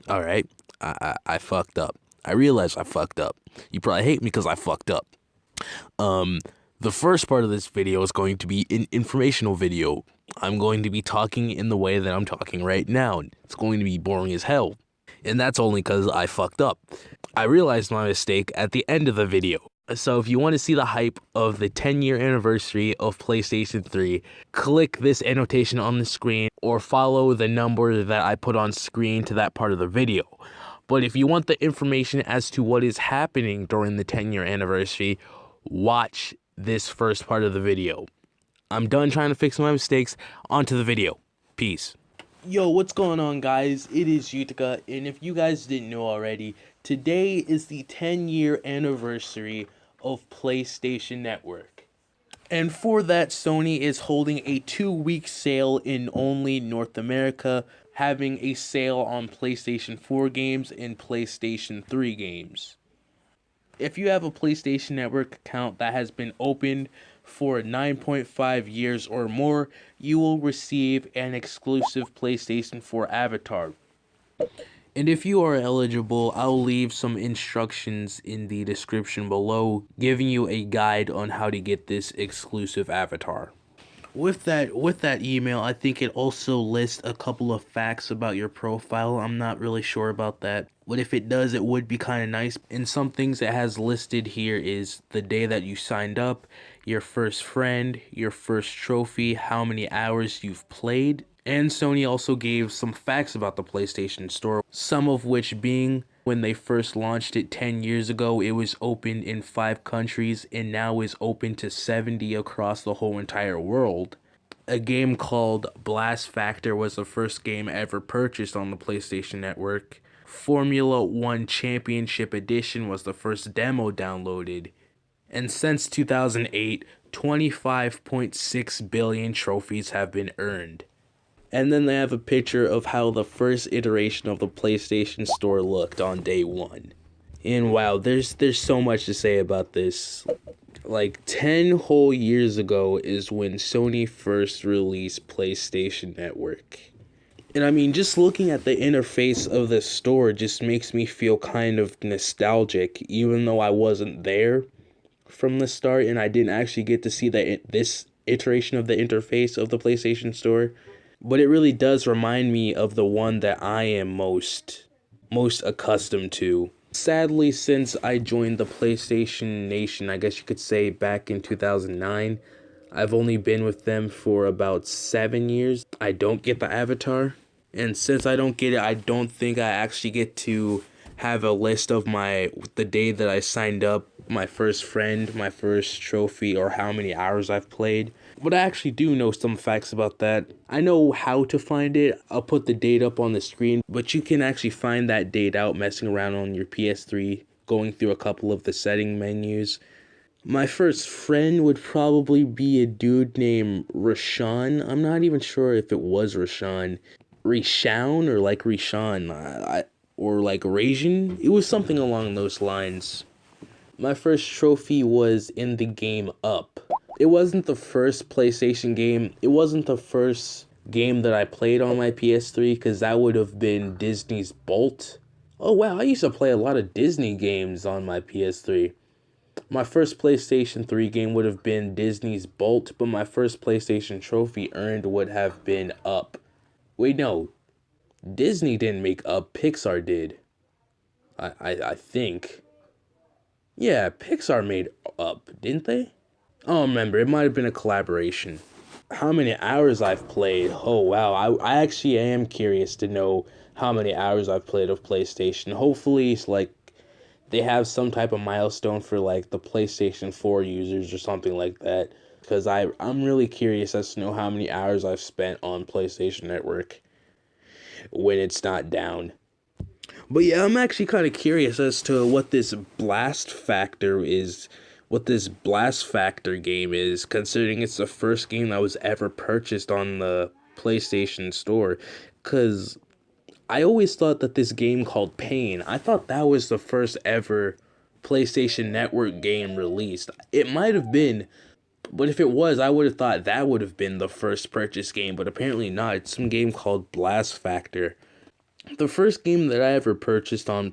Alright, I fucked up. I realized I fucked up. You probably hate me because I fucked up. Um, the first part of this video is going to be an informational video. I'm going to be talking in the way that I'm talking right now. It's going to be boring as hell. And that's only because I fucked up. I realized my mistake at the end of the video. So if you want to see the hype of the 10-year anniversary of PlayStation 3, click this annotation on the screen or follow the number that I put on screen to that part of the video. But if you want the information as to what is happening during the 10-year anniversary, watch this first part of the video. I'm done trying to fix my mistakes. Onto the video. Peace. Yo, what's going on, guys? It is Utica, and if you guys didn't know already, today is the 10-year anniversary of PlayStation Network. And for that, Sony is holding a 2-week sale in only North America, having a sale on PlayStation 4 games and PlayStation 3 games. If you have a PlayStation Network account that has been opened for 9.5 years or more, you will receive an exclusive PlayStation 4 avatar. And if you are eligible, I'll leave some instructions in the description below, giving you a guide on how to get this exclusive avatar. With that email, I think it also lists a couple of facts about your profile. I'm not really sure about that, but if it does, it would be kind of nice. And some things it has listed here is the day that you signed up, your first friend, your first trophy, how many hours you've played. And Sony also gave some facts about the PlayStation Store, some of which being when they first launched it 10 years ago, it was opened in 5 countries and now is open to 70 across the whole entire world. A game called Blast Factor was the first game ever purchased on the PlayStation Network. Formula 1 Championship Edition was the first demo downloaded. And since 2008, 25.6 billion trophies have been earned. And then they have a picture of how the first iteration of the PlayStation Store looked on day 1. And wow, there's so much to say about this. Like 10 whole years ago is when Sony first released PlayStation Network. And I mean, just looking at the interface of the store just makes me feel kind of nostalgic, even though I wasn't there from the start and I didn't actually get to see this iteration of the interface of the PlayStation Store. But it really does remind me of the one that I am most accustomed to. Sadly, since I joined the PlayStation Nation, I guess you could say back in 2009, I've only been with them for about 7 years. I don't get the avatar. And since I don't get it, I don't think I actually get to have a list of the day that I signed up, my first friend, my first trophy, or how many hours I've played. But I actually do know some facts about that. I know how to find it. I'll put the date up on the screen, but you can actually find that date out messing around on your PS3, going through a couple of the setting menus. My first friend would probably be a dude named Rashawn. I'm not even sure if it was Rashawn. Rishawn or like Rishawn. Or like Rasian. It was something along those lines. My first trophy was in the game Up. It wasn't the first PlayStation game. It wasn't the first game that I played on my PS3 because that would have been Disney's Bolt. Oh wow, I used to play a lot of Disney games on my PS3. My first PlayStation 3 game would have been Disney's Bolt, but my first PlayStation trophy earned would have been Up. Wait, no. Disney didn't make Up, Pixar did. I think. Yeah, Pixar made Up, didn't they? I don't remember. It might have been a collaboration. How many hours I've played? Oh, wow. I actually am curious to know how many hours I've played of PlayStation. Hopefully, it's like they have some type of milestone for like the PlayStation 4 users or something like that. Because I'm really curious as to know how many hours I've spent on PlayStation Network when it's not down. But yeah, I'm actually kind of curious as to what this Blast Factor game is, considering it's the first game that was ever purchased on the PlayStation Store. Because I always thought that this game called Pain, I thought that was the first ever PlayStation Network game released. It might have been, but if it was, I would have thought that would have been the first purchase game, but apparently not. It's some game called Blast Factor. The first game that I ever purchased on the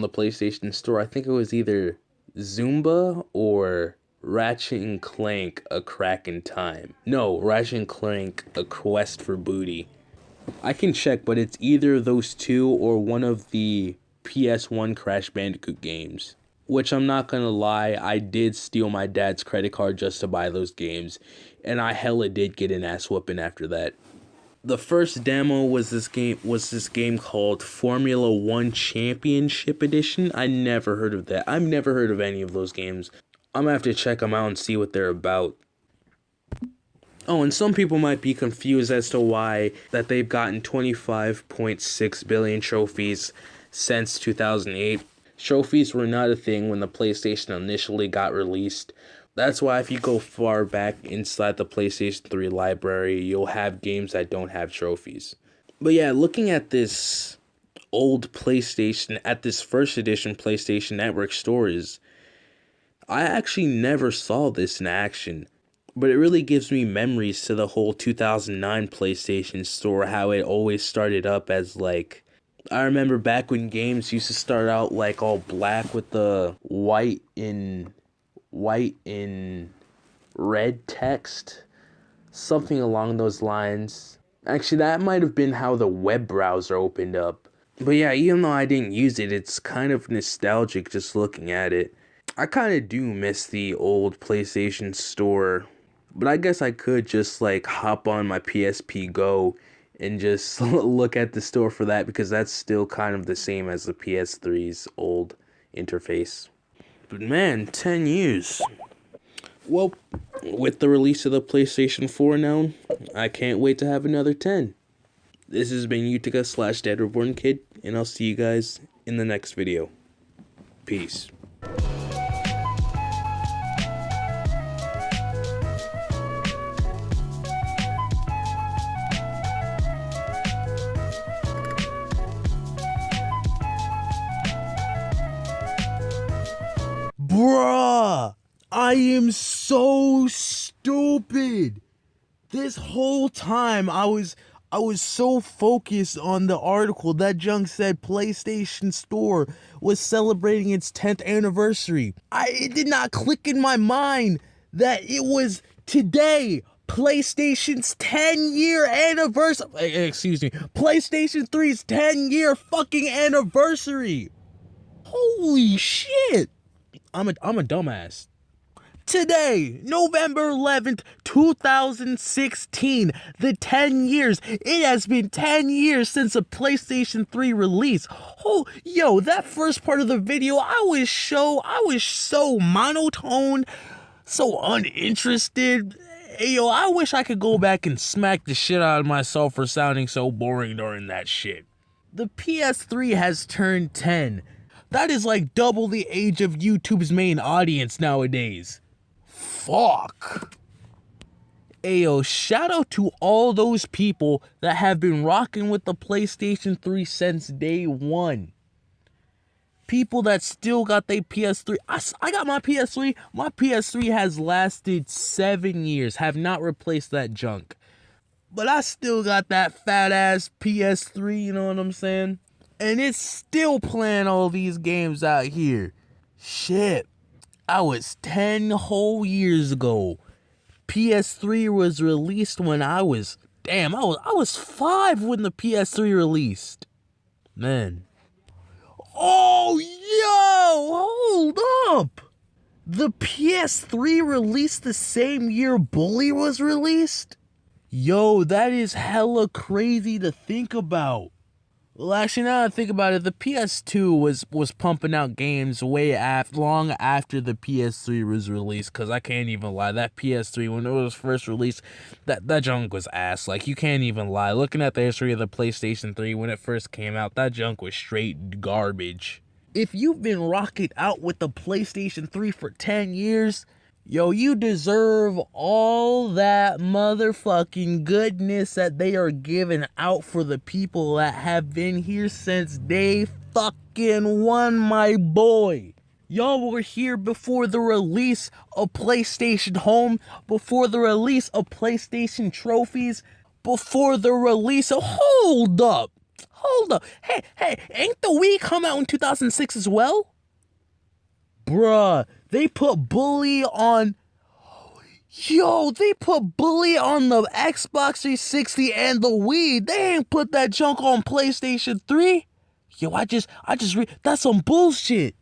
PlayStation Store, I think it was either Zumba or Ratchet and Clank: A Crack in Time. No, Ratchet and Clank: A Quest for Booty. I can check, but it's either those two or one of the PS1 Crash Bandicoot games. Which, I'm not gonna lie, I did steal my dad's credit card just to buy those games, and I hella did get an ass whooping after that. The first demo was this game called Formula 1 Championship Edition. I never heard of that. I've never heard of any of those games. I'm gonna have to check them out and see what they're about. Oh, and some people might be confused as to why that they've gotten 25.6 billion trophies since 2008. Trophies were not a thing when the PlayStation initially got released. That's why if you go far back inside the PlayStation 3 library, you'll have games that don't have trophies. But yeah, looking at this old PlayStation, at this first edition PlayStation Network stores, I actually never saw this in action. But it really gives me memories to the whole 2009 PlayStation Store, how it always started up as like... I remember back when games used to start out like all black with the white in red text, something along those lines. Actually, that might have been how the web browser opened up. But yeah, even though I didn't use it, it's kind of nostalgic just looking at it. I kind of do miss the old PlayStation Store, but I guess I could just like hop on my PSP Go and just look at the store for that, because that's still kind of the same as the PS3's old interface. But man, 10 years. Well, with the release of the PlayStation 4 now, I can't wait to have another 10. This has been Utica/Dead Reborn Kid, and I'll see you guys in the next video. Peace. Bruh, I am so stupid. This whole time I was so focused on the article that junk said PlayStation Store was celebrating its 10th anniversary. It did not click in my mind that it was today, PlayStation's 10-year anniversary. Excuse me, PlayStation 3's 10-year fucking anniversary. Holy shit. I'm a dumbass. Today, November 11th, 2016, the 10 years. It has been 10 years since a PlayStation 3 release. Oh, yo, that first part of the video, I was so monotone, so uninterested. Hey, yo, I wish I could go back and smack the shit out of myself for sounding so boring during that shit. The PS3 has turned 10. That is like double the age of YouTube's main audience nowadays. Fuck. Ayo, shout out to all those people that have been rocking with the PlayStation 3 since day one. People that still got their PS3. I got my PS3. My PS3 has lasted 7 years. Have not replaced that junk. But I still got that fat ass PS3, you know what I'm saying? And it's still playing all these games out here. Shit. I was 10 whole years ago. PS3 was released when I was 5 when the PS3 released. Man. Oh, yo, hold up. The PS3 released the same year Bully was released? Yo, that is hella crazy to think about. Well, actually, now that I think about it, the PS2 was pumping out games long after the PS3 was released, because I can't even lie, that PS3, when it was first released, that junk was ass. Like, you can't even lie. Looking at the history of the PlayStation 3 when it first came out, that junk was straight garbage. If you've been rocking out with the PlayStation 3 for 10 years... yo, you deserve all that motherfucking goodness that they are giving out for the people that have been here since day fucking one, my boy. Y'all were here before the release of PlayStation Home, before the release of PlayStation Trophies, before the release of... Hold up. Hold up. Hey, ain't the Wii come out in 2006 as well? Bruh, they put Bully on... Yo, they put Bully on the Xbox 360 and the Wii. They ain't put that junk on PlayStation 3. Yo, that's some bullshit.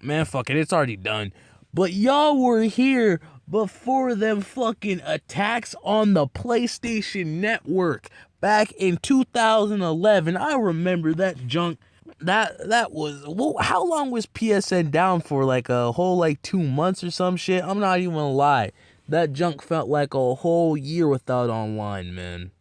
Man, fuck it, it's already done. But y'all were here before them fucking attacks on the PlayStation Network back in 2011. I remember that junk. That was, how long was PSN down for? Like a whole 2 months or some shit? I'm not even gonna lie. That junk felt like a whole year without online, man.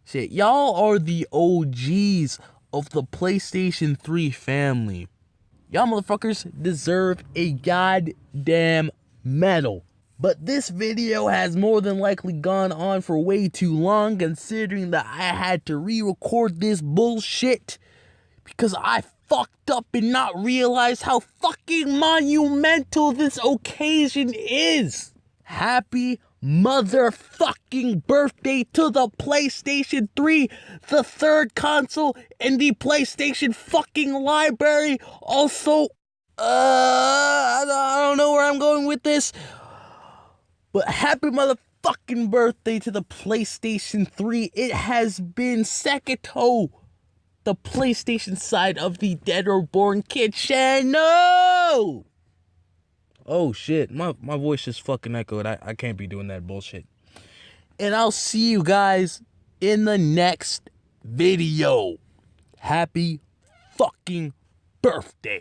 Shit, y'all are the OGs of the PlayStation 3 family. Y'all motherfuckers deserve a goddamn medal. But this video has more than likely gone on for way too long, considering that I had to re-record this bullshit because I fucked up and not realized how fucking monumental this occasion is. Happy motherfucking birthday to the PlayStation 3, the third console in the PlayStation fucking library. Also, I don't know where I'm going with this, but happy motherfucking birthday to the PlayStation 3. It has been Seketo, the PlayStation side of the Dead or Born Kitchen. No! Oh shit, my voice just fucking echoed. I can't be doing that bullshit. And I'll see you guys in the next video. Happy fucking birthday.